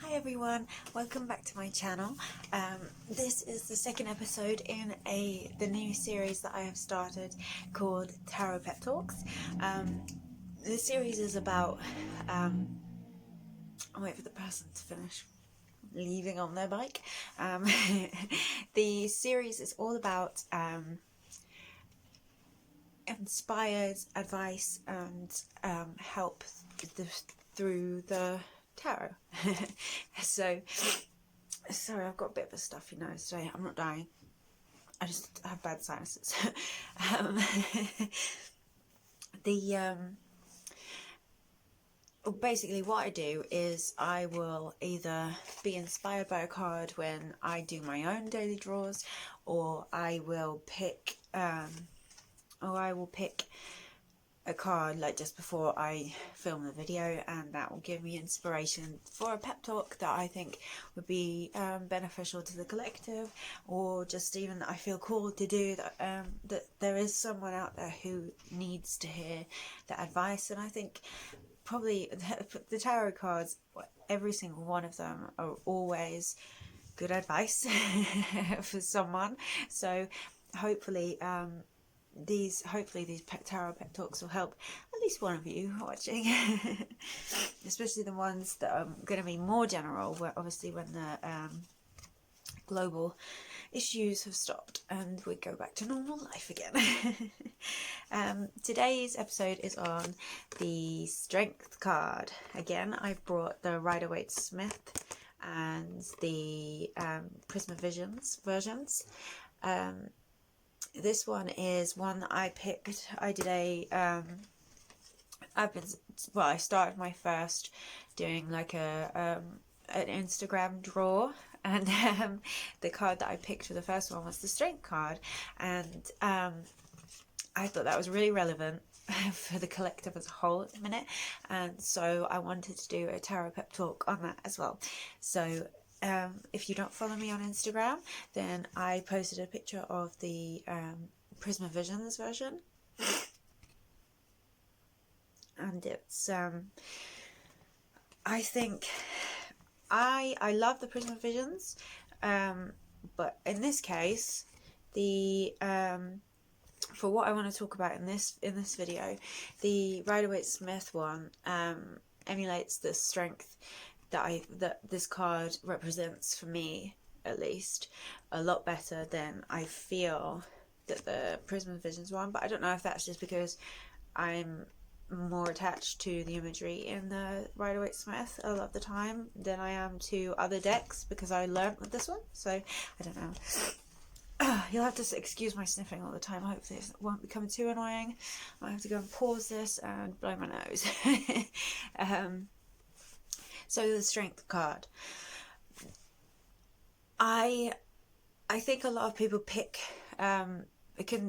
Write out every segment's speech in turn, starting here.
Hi everyone, welcome back to my channel. This is the second episode in the new series that I have started called Tarot Pep Talks. This series is about, I'll wait for the person to finish leaving on their bike. The series is all about inspired advice and help through the tarot. So sorry, I've got a bit of a stuffy nose today. I'm not dying, I just have bad sinuses. Basically what I do is I will either be inspired by a card when I do my own daily draws, or I will pick a card like just before I film the video, and that will give me inspiration for a pep talk that I think would be beneficial to the collective, or just even that I feel called to do, that there is someone out there who needs to hear that advice. And I think probably the tarot cards, every single one of them, are always good advice for someone. So hopefully these tarot pep talks will help at least one of you watching. Especially the ones that are going to be more general, where obviously when the global issues have stopped and we go back to normal life again. Today's episode is on the Strength card. Again, I've brought the Rider-Waite-Smith and the Prisma Visions versions. This one is one that I picked. I started my first doing like an Instagram draw, and the card that I picked for the first one was the Strength card, and I thought that was really relevant for the collective as a whole at the minute, and so I wanted to do a tarot pep talk on that as well. So if you don't follow me on Instagram, then I posted a picture of the Prisma Visions version, and it's I think I love the Prisma Visions, but in this case, the for what I want to talk about in this video, the Rider-Waite-Smith one emulates the strength that this card represents, for me at least, a lot better than I feel that the Prisma Visions one. But I don't know if that's just because I'm more attached to the imagery in the Rider-Waite-Smith a lot of the time than I am to other decks, because I learnt with this one. So I don't know. You'll have to excuse my sniffing all the time. Hopefully it won't become too annoying. I might have to go and pause this and blow my nose. So the Strength card. I think a lot of people can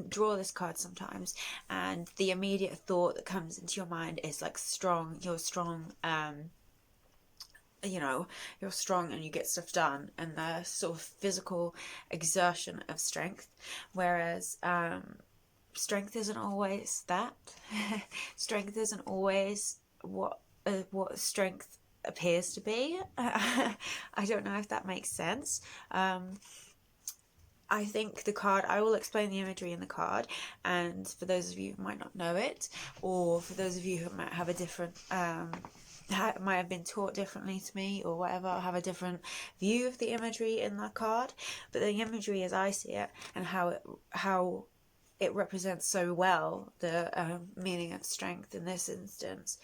draw this card sometimes, and the immediate thought that comes into your mind is like strong. You're strong. You're strong and you get stuff done, and the sort of physical exertion of strength. Whereas strength isn't always that. Strength isn't always what strength appears to be. I don't know if that makes sense. I think the card, I will explain the imagery in the card, and for those of you who might not know it, or for those of you who might have a different might have been taught differently to me or whatever, I'll have a different view of the imagery in that card. But the imagery as I see it, and how it represents so well the meaning of strength in this instance,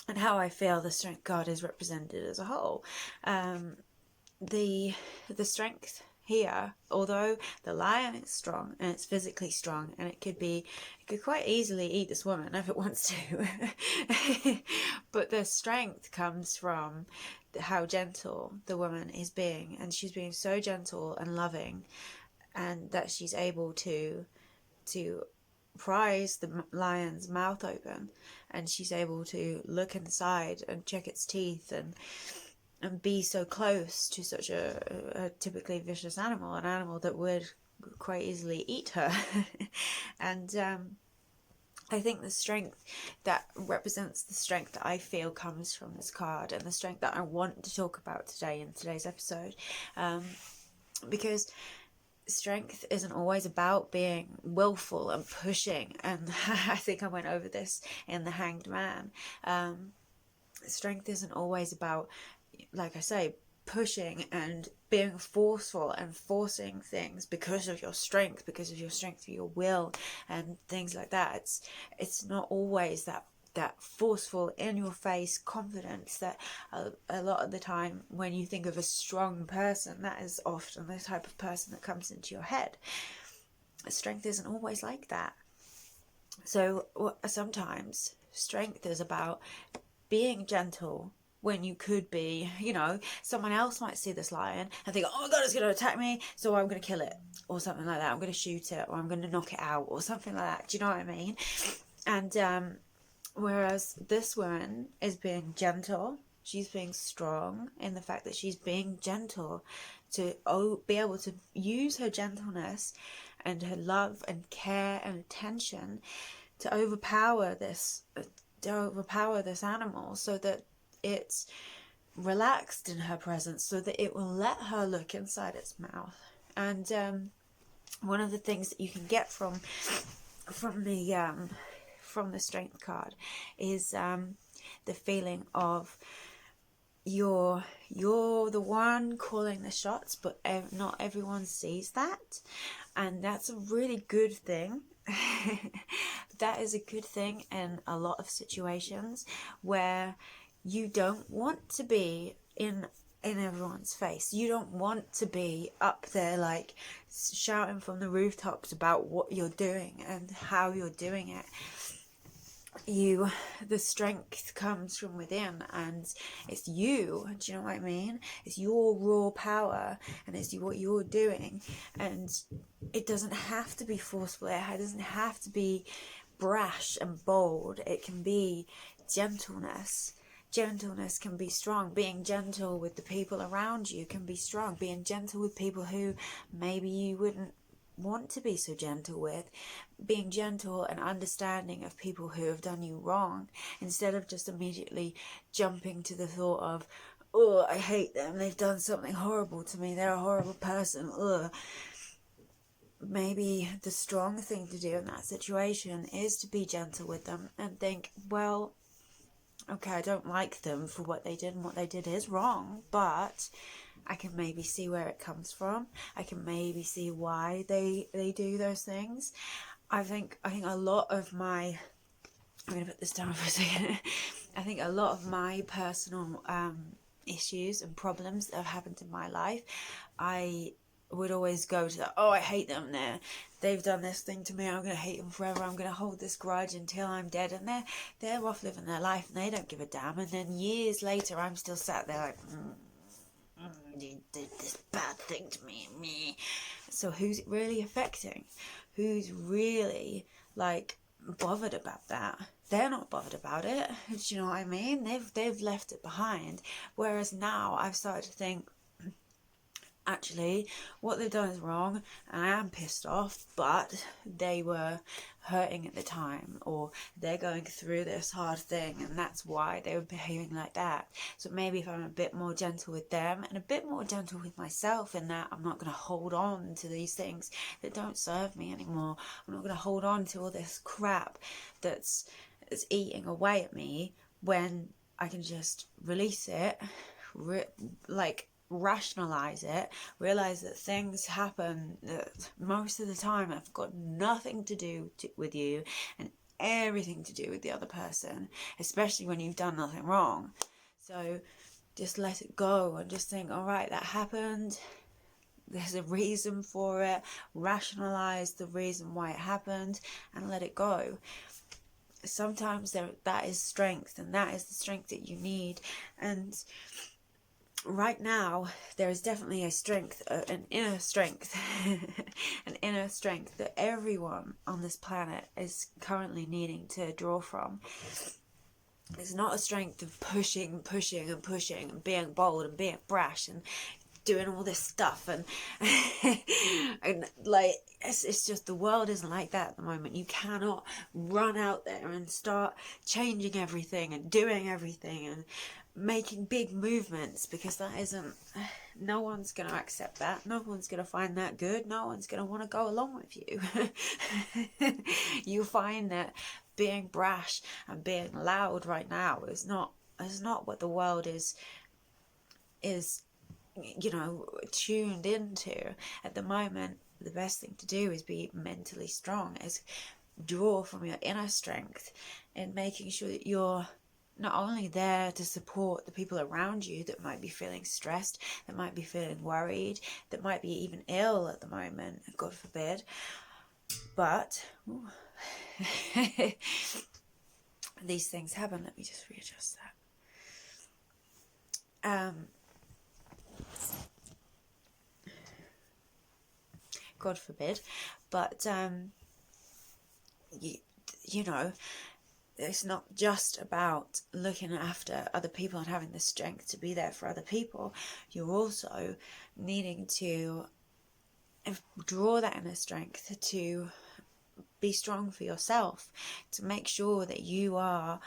and how I feel the Strength card is represented as a whole. The Strength here, although the lion is strong and it's physically strong, and it could quite easily eat this woman if it wants to, but the strength comes from how gentle the woman is being, and she's being so gentle and loving, and that she's able to prise the lion's mouth open, and she's able to look inside and check its teeth, and be so close to such a typically vicious animal, an animal that would quite easily eat her. And I think the strength that represents the strength that I feel comes from this card, and the strength that I want to talk about today in today's episode, because strength isn't always about being willful and pushing, and I think I went over this in the Hanged Man. Strength isn't always about, like I say, pushing and being forceful and forcing things because of your strength of your will and things like that. It's not always that forceful, in your face confidence that a lot of the time when you think of a strong person, that is often the type of person that comes into your head. Strength isn't always like that. So sometimes strength is about being gentle when you could be, someone else might see this lion and think, oh my god, it's going to attack me, so I'm going to kill it, or something like that. I'm going to shoot it, or I'm going to knock it out, or something like that. Do you know what I mean? And whereas this woman is being gentle, she's being strong in the fact that she's being gentle to be able to use her gentleness and her love and care and attention to overpower this animal, so that it's relaxed in her presence, so that it will let her look inside its mouth. And one of the things that you can get from the strength card is the feeling of you're the one calling the shots, but not everyone sees that, and that's a really good thing. That is a good thing in a lot of situations where you don't want to be in everyone's face. You don't want to be up there like shouting from the rooftops about what you're doing and how you're doing it. The strength comes from within, and it's you. Do you know what I mean? It's your raw power, and it's what you're doing, and it doesn't have to be forceful. It doesn't have to be brash and bold. It can be gentleness. Gentleness can be strong. Being gentle with the people around you can be strong. Being gentle with people who maybe you wouldn't want to be so gentle with. Being gentle and understanding of people who have done you wrong, instead of just immediately jumping to the thought of, oh, I hate them, they've done something horrible to me, they're a horrible person, ugh. Maybe the strong thing to do in that situation is to be gentle with them and think, well, okay, I don't like them for what they did, and what they did is wrong, but I can maybe see where it comes from. I can maybe see why they do those things. I think a lot of my, I'm going to put this down for a second. I think a lot of my personal issues and problems that have happened in my life, I would always go to that, oh, I hate them, they've done this thing to me, I'm going to hate them forever, I'm going to hold this grudge until I'm dead, and they're off living their life and they don't give a damn, and then years later I'm still sat there like, you did this bad thing to me. So who's it really affecting? Who's really like bothered about that? They're not bothered about it. Do you know what I mean? They've left it behind. Whereas now I've started to think, actually, what they've done is wrong, and I am pissed off, but they were hurting at the time, or they're going through this hard thing, and that's why they were behaving like that. So maybe if I'm a bit more gentle with them, and a bit more gentle with myself, in that I'm not going to hold on to these things that don't serve me anymore. I'm not going to hold on to all this crap that's eating away at me, when I can just release it, rationalize it, realize that things happen that most of the time have got nothing to do with you and everything to do with the other person, especially when you've done nothing wrong. So just let it go and just think, all right, that happened, there's a reason for it, rationalize the reason why it happened, and let it go. Sometimes that is strength, and that is the strength that you need. And right now, there is definitely a strength, an inner strength, an inner strength that everyone on this planet is currently needing to draw from. It's not a strength of pushing and being bold and being brash and doing all this stuff, and and like it's just, the world isn't like that at the moment. You cannot run out there and start changing everything and doing everything and making big movements, because that isn't, no one's going to accept that. No one's going to find that good. No one's going to want to go along with you. You find that being brash and being loud right now is not what the world is tuned into at the moment. The best thing to do is be mentally strong, is draw from your inner strength, and making sure that you're not only there to support the people around you that might be feeling stressed, that might be feeling worried, that might be even ill at the moment, God forbid, but these things happen. Let me just readjust that. God forbid, but you know, it's not just about looking after other people and having the strength to be there for other people. You're also needing to draw that inner strength to be strong for yourself, to make sure that you are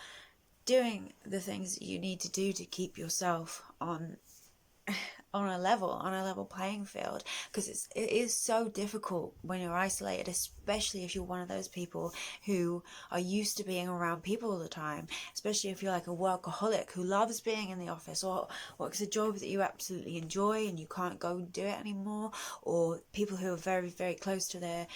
doing the things that you need to do to keep yourself on a level playing field, because it is so difficult when you're isolated, especially if you're one of those people who are used to being around people all the time, especially if you're like a workaholic who loves being in the office, or works a job that you absolutely enjoy and you can't go do it anymore, or people who are very, very close to their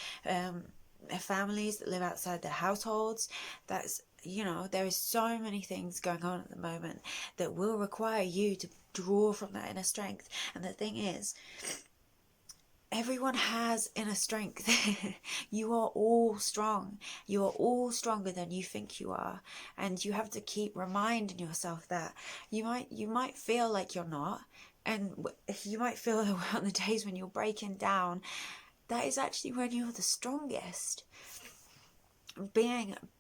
families that live outside their households. That's, there is so many things going on at the moment that will require you to draw from that inner strength. And the thing is, everyone has inner strength. You are all strong. You are all stronger than you think you are, and you have to keep reminding yourself that. You might feel like you're not, and you might feel on the days when you're breaking down, that is actually when you're the strongest.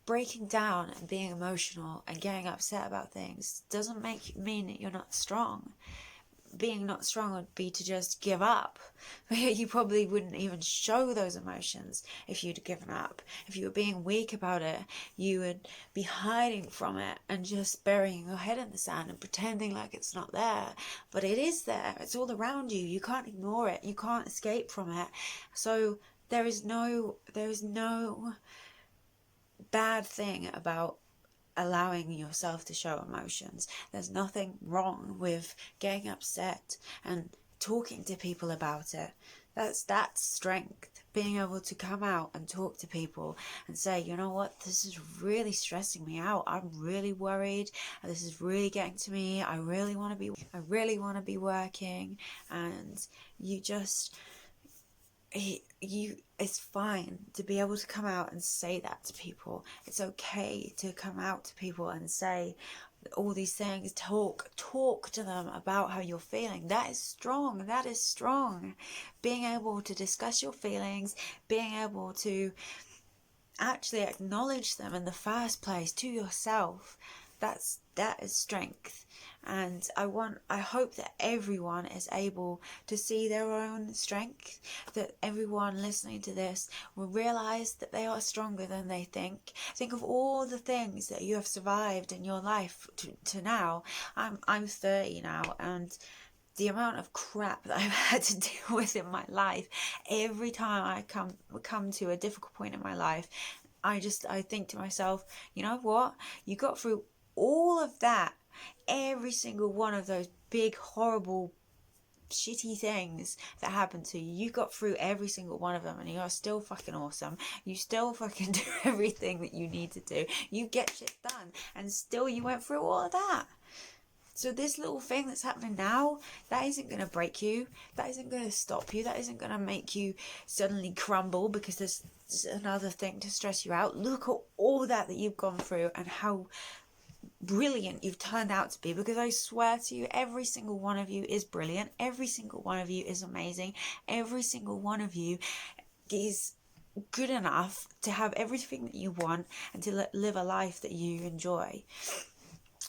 Breaking down and being emotional and getting upset about things doesn't mean that you're not strong. Being not strong would be to just give up. You probably wouldn't even show those emotions if you'd given up. If you were being weak about it, you would be hiding from it and just burying your head in the sand and pretending like it's not there. But it is there. It's all around you. You can't ignore it. You can't escape from it. So there is no bad thing about allowing yourself to show emotions. There's nothing wrong with getting upset and talking to people about it. That's strength. Being able to come out and talk to people and say, you know what, this is really stressing me out. I'm really worried. This is really getting to me. I really want to be working. And it's fine to be able to come out and say that to people. It's okay to come out to people and say all these things. Talk to them about how you're feeling. That is strong. Being able to discuss your feelings, being able to actually acknowledge them in the first place to yourself, that is strength. And I hope that everyone is able to see their own strength, that everyone listening to this will realize that they are stronger than they think. Think of all the things that you have survived in your life to now. I'm 30 now, and the amount of crap that I've had to deal with in my life, every time I come to a difficult point in my life, I think to myself, you know what? You got through all of that, every single one of those big, horrible, shitty things that happened to you. You got through every single one of them, and you're still fucking awesome. You still fucking do everything that you need to do. You get shit done, and still you went through all of that. So this little thing that's happening now, that isn't going to break you. That isn't going to stop you. That isn't going to make you suddenly crumble because there's another thing to stress you out. Look at all that you've gone through and how brilliant you've turned out to be, because I swear to you, every single one of you is brilliant. Every single one of you is amazing. Every single one of you is good enough to have everything that you want and to live a life that you enjoy.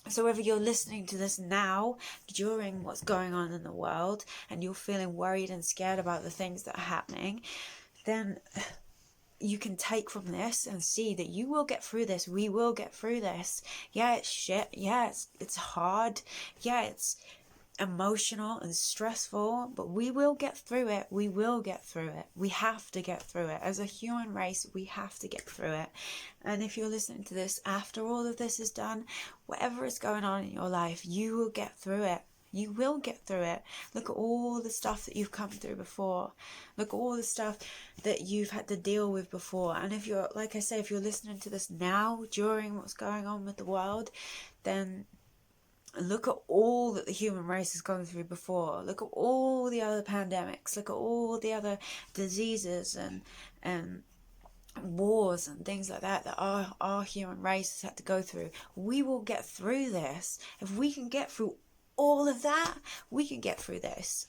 So whether you're listening to this now, during what's going on in the world, and you're feeling worried and scared about the things that are happening, then you can take from this and see that you will get through this. We will get through this. Yeah, it's shit. Yeah, it's hard. Yeah, it's emotional and stressful, but we will get through it. We will get through it. We have to get through it. As a human race, we have to get through it. And if you're listening to this after all of this is done, whatever is going on in your life, you will get through it. You will get through it. Look at all the stuff that you've come through before. Look at all the stuff that you've had to deal with before. And if you're, like I say, if you're listening to this now, during what's going on with the world, then look at all that the human race has gone through before. Look at all the other pandemics. Look at all the other diseases and wars and things like that our human race has had to go through. We will get through this. If we can get through all of that, we can get through this.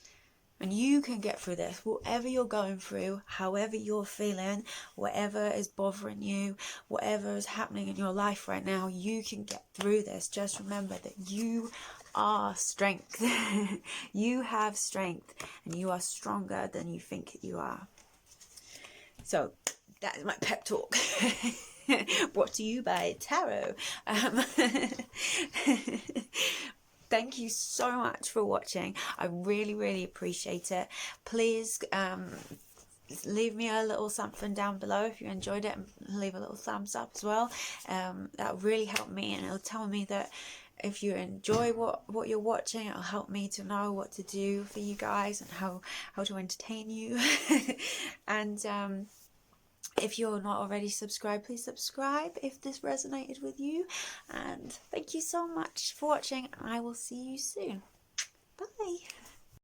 And you can get through this, whatever you're going through, however you're feeling, whatever is bothering you, whatever is happening in your life right now, you can get through this. Just remember that you are strength. You have strength, and you are stronger than you think you are. So that is my pep talk. Brought to you by Tarot. Thank you so much for watching. I really, really appreciate it. Please leave me a little something down below if you enjoyed it, and leave a little thumbs up as well. That will really help me, and it'll tell me that if you enjoy what you're watching, it'll help me to know what to do for you guys and how to entertain you. And if you're not already subscribed, please subscribe if this resonated with you. And thank you so much for watching, and I will see you soon. Bye.